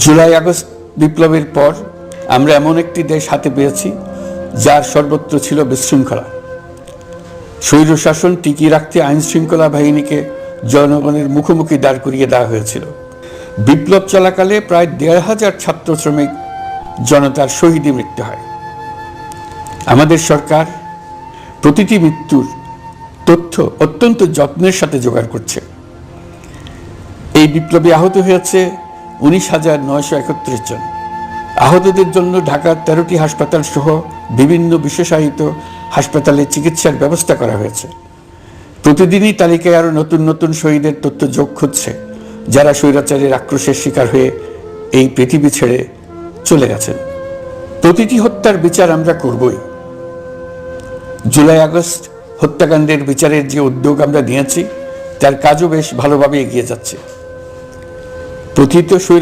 July August বিপ্লবের পর আমরা এমন একটি দেশ হাতে পেয়েছি যার সর্বত্র ছিল বিশৃঙ্খলা। স্বৈরশাসন টিকিয়ে রাখতে আইন শৃঙ্খলা বাহিনীকে জনগণের মুখোমুখি দাঁড় করিয়ে দেওয়া হয়েছিল। বিপ্লব চলাকালে প্রায় ১,৫০০ ছাত্র শ্রমিক জনতার শহীদে মৃত্যু হয়। আমাদের সরকার প্রতিটি মৃত্যুর তথ্য অত্যন্ত যত্নের সাথে জোগাড় করছে। এই বিপ্লবে আহত হয়েছে ১৯,৯৩১ জন। আহতদের জন্য ঢাকার ১৩টি হাসপাতাল সহ বিভিন্ন বিশেষায়িত হাসপাতালে চিকিৎসার ব্যবস্থা করা হয়েছে। প্রতিদিনই তালিকায় আরও নতুন নতুন শহীদের তথ্য যোগ হচ্ছে, যারা স্বৈরাচারের আক্রোশের শিকার হয়ে এই পৃথিবী ছেড়ে চলে গেছেন। প্রতিটি হত্যার বিচার আমরা করবই। জুলাই আগস্ট হত্যাকাণ্ডের বিচারের যে উদ্যোগ আমরা নিয়েছি, তার কাজও বেশ ভালোভাবে এগিয়ে যাচ্ছে। প্রকৃত